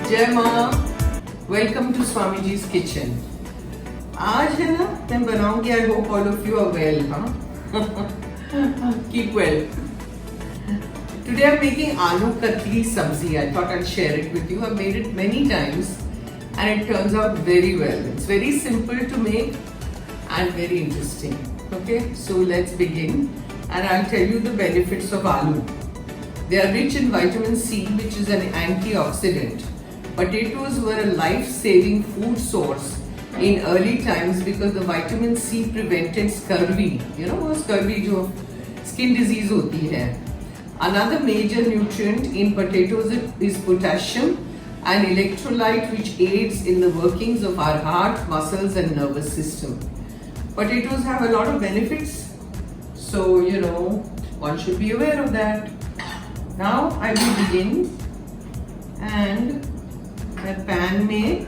जय माँ, welcome to Swami जी's किचन। आज है ना, मैं बनाऊंगी, I hope all of you are well, keep well. Today I'm making aloo katli sabzi. I thought I'd share it with you. I've made it many times and it turns out very well. It's very simple to make and very interesting. Okay, so let's begin and I'll tell you the benefits of aloo. They are rich in vitamin C, which is an antioxidant. Potatoes were a life-saving food source in early times because the vitamin C prevented scurvy. You know, वो scurvy जो skin disease होती है. Another major nutrient in potatoes is potassium, an electrolyte which aids in the workings of our heart, muscles and nervous system. Potatoes have a lot of benefits, so you know, one should be aware of that. Now I will begin and pan में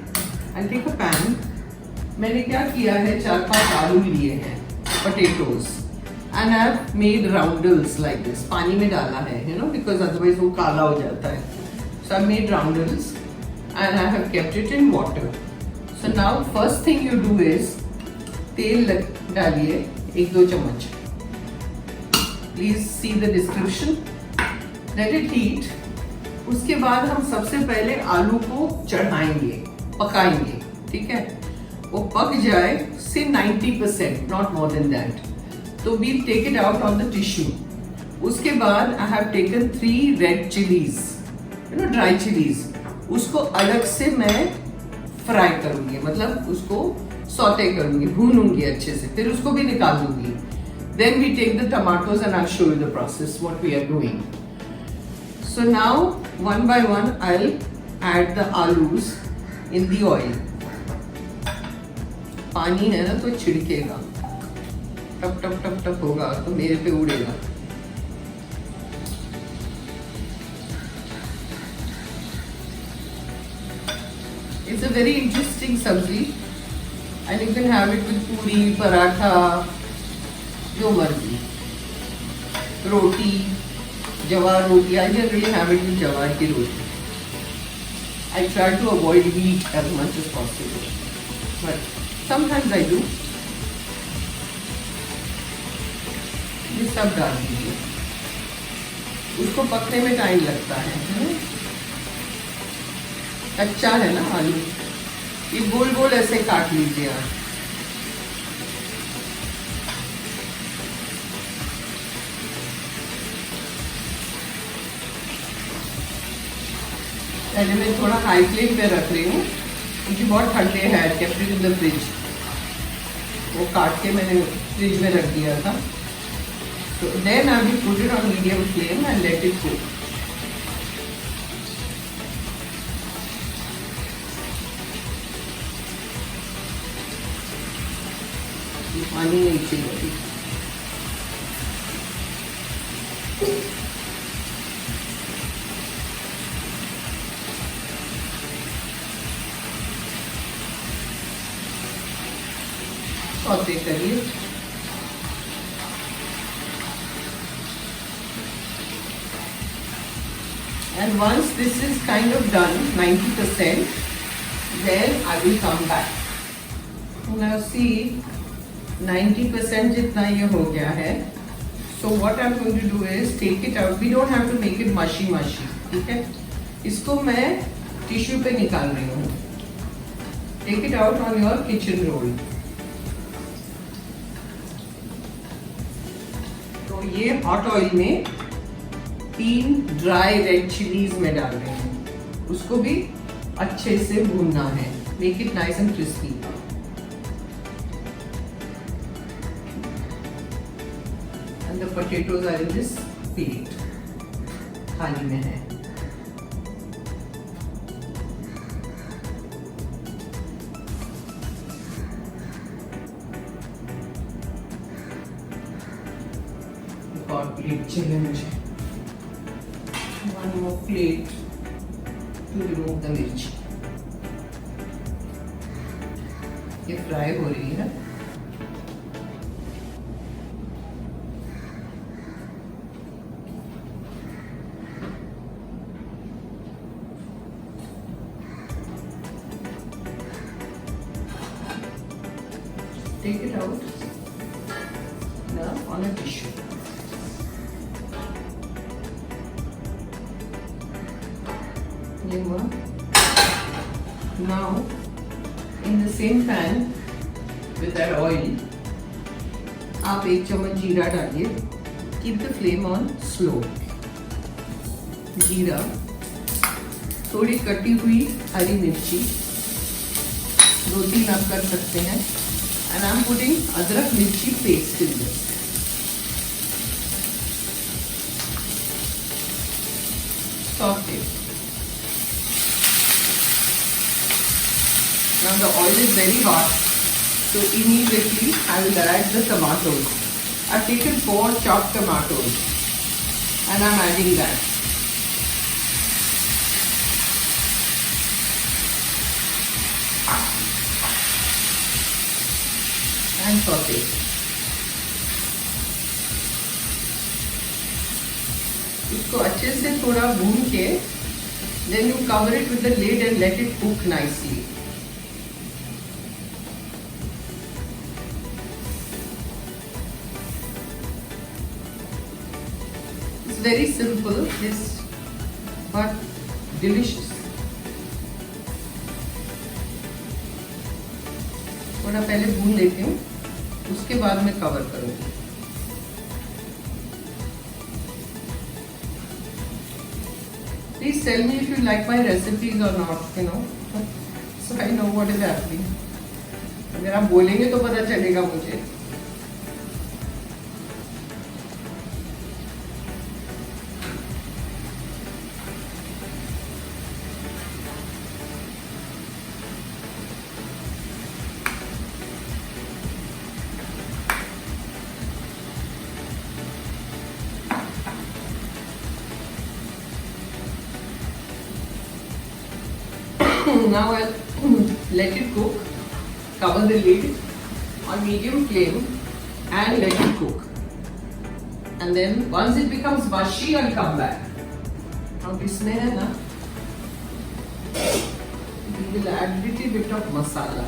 I'll take a pan. मैंने क्या किया है, 4-5 आलू लिए हैं, potatoes, and I've made roundels like this. पानी में डाला है, you know, because otherwise वो काला हो जाता है. So I've made roundels and I have kept it in water. So now first thing you do is तेल डालिए 1-2 चम्मच. Please see the description. Let it heat. उसके बाद हम सबसे पहले आलू को चढ़ाएंगे, पकाएंगे, ठीक है? वो पक जाए से 90%, not more than that. तो we'll take it out on the tissue. उसके बाद I have taken 3 red chilies, you know, dry chilies. उसको अलग से मैं फ्राई करूंगी, मतलब उसको सौते करूंगी, भूनूंगी अच्छे से, फिर उसको भी निकाल दूंगी. Then we take the tomatoes and I'll show you the process what we are doing. So now one by one I'll add the alus in the oil. पानी है ना तो छिड़केगा, टप टप टप टप होगा तो मेरे पे उड़ेगा. It's a very interesting sabzi and you can have it with puri, paratha, जो मर्जी, रोटी, jawar roti. I generally have it with jawar ki roti. I try to avoid wheat as much as possible, but sometimes I do. ये सब डाल दीजिए. उसको पकने में time लगता है, कच्चा है ना आलू. ये गोल गोल ऐसे काट लीजिए आप. पहले मैं थोड़ा हाई फ्लेम पे रख रही हूँ क्योंकि बहुत ठंडे हैं. Kept it in the fridge. वो काट के मैंने फ्रिज में रख दिया था. तो then I will put it on medium flame and let it cook. पानी नहीं चाहिए. सौते करिए. And once this is kind of done 90%, then I will come back. Now see, 90% जितना ये हो गया है. So what I'm going to do is take it out. We don't have to make it mushy, ठीक है? इसको मैं tissue पे निकाल रही हूँ. Take it out on your kitchen roll. ये हॉट ऑयल में 3 ड्राई रेड चिलीज में डाल रहे हैं. उसको भी अच्छे से भूनना है. Make it nice and crispy. And the potatoes are in this plate. थाली में है. और प्लेट चाहिए मुझे. One more plate to remove the मिर्ची. ये फ्राई हो रही है. take it out now on a tissue. ये हुआ. Now in the same pan with that oil, आप 1 चम्मच जीरा डालिए. Keep the flame on slow. जीरा, थोड़ी कटी हुई हरी मिर्ची, 2-3 आप कर सकते हैं. And I'm putting अदरक मिर्ची paste in this. Saute. Now the oil is very hot, so immediately I will add the tomatoes. I've taken 4 chopped tomatoes and I'm adding that. And saute. इसको अच्छे से थोड़ा भून के then you cover it with the lid and let it cook nicely. It's very simple, this but delicious. थोड़ा पहले भून लेती हूँ, उसके बाद मैं कवर करूँगी. Please tell me if you like my recipes or not, so I know what is happening. अगर आप बोलेंगे तो पता चलेगा मुझे. Now I'll let it cook. Cover the lid on medium flame and let it cook. And then once it becomes mushy, I'll come back. अब इसमें है ना, we will add little bit of मसाला.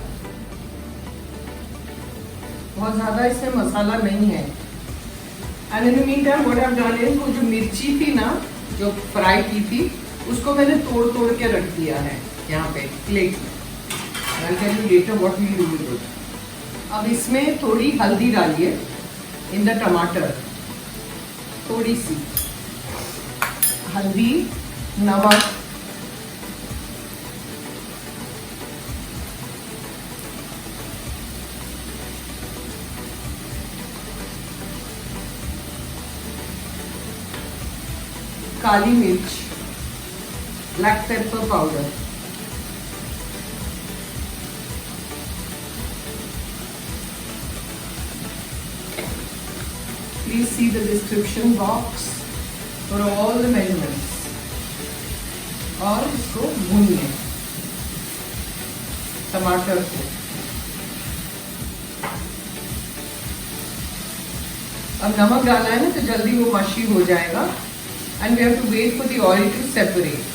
बहुत ज़्यादा इसमें मसाला नहीं है. And in the meantime, what I've done is वो जो मिर्ची थी ना, जो फ्राई की थी, उसको मैंने तोड़ के रख दिया है यहाँ पे प्लेट में. I'll tell you later what we do with it. अब इसमें थोड़ी हल्दी डालिए in the टमाटर, थोड़ी सी हल्दी, नमक, काली मिर्च, black pepper powder, please see the description box for all the measurements. और इसको भूनिए टमाटर को. अब नमक डाला है ना तो जल्दी वो मशी हो जाएगा. And we have to wait for the oil to separate.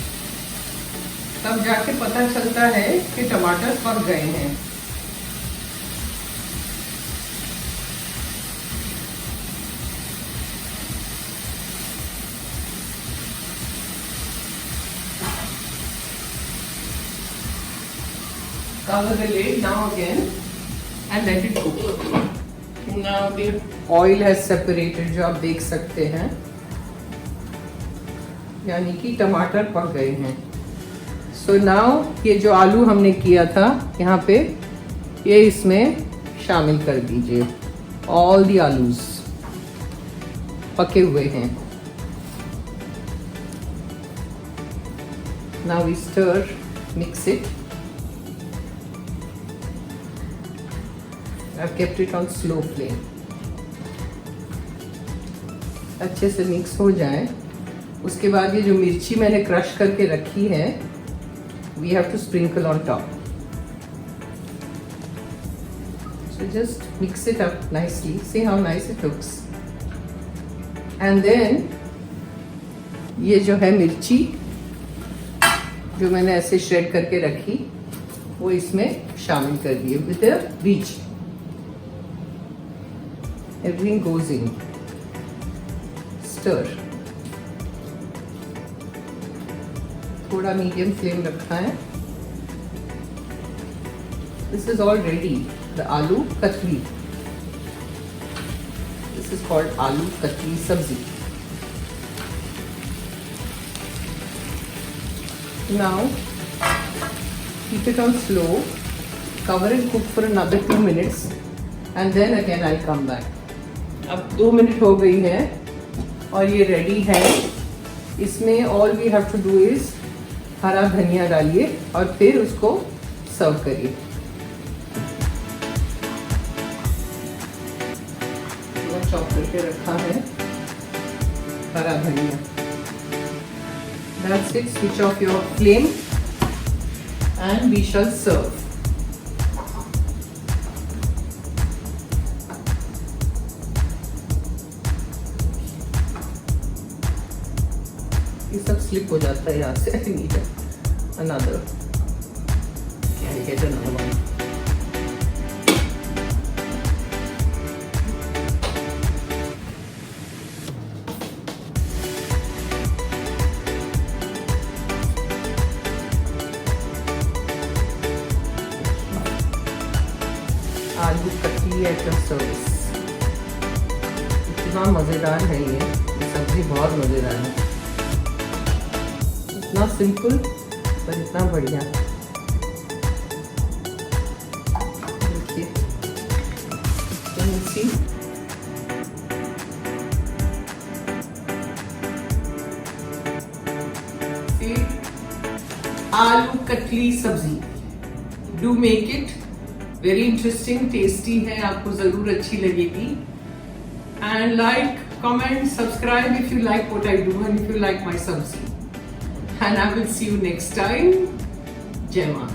तब जाके पता चलता है कि टमाटर पक गए हैं. Cover the lid now again and let it cook. Now the oil has separated, जो आप देख सकते हैं, यानी कि टमाटर पक गए हैं. So now ये जो आलू हमने किया था यहाँ पे, ये इसमें शामिल कर दीजिए. All the आलूज पके हुए हैं. Now we stir, mix it. I've kept it on slow flame. अच्छे से मिक्स हो जाए. उसके बाद ये जो मिर्ची मैंने क्रश करके रखी है, we have to sprinkle on top. So just mix it up nicely. See how nice it looks. And then ये जो है मिर्ची जो मैंने ऐसे श्रेड करके रखी, वो इसमें शामिल कर दिए with the बीज. everything goes in. Stir. थोड़ा मीडियम फ्लेम रखा है. This is all ready. The aloo katli. This is called aloo katli sabzi. Now keep it on slow. Cover and cook for another 2 minutes, and then again I'll come back. अब 2 minute हो गई है और ये ready है. इसमें all we have to do is हरा धनिया डालिए और फिर उसको सर्व करिए. चॉप करके रखा है हरा धनिया. That's it. Switch off your flame and we shall serve. ये सब स्लिप हो जाता है यहाँ से. I need another. I'll get another one. आलू कतली एट योर सर्विस. इतना मज़ेदार है ये सब्ज़ी, बहुत मज़ेदार है. इतना सिंपल पर इतना बढ़िया. देखिए आलू कतली सब्जी. Do make it. Very interesting, tasty है, आपको जरूर अच्छी लगेगी. And like, comment, subscribe if you like what I do and if you like my sabzi. And I will see you next time. Jai Maan.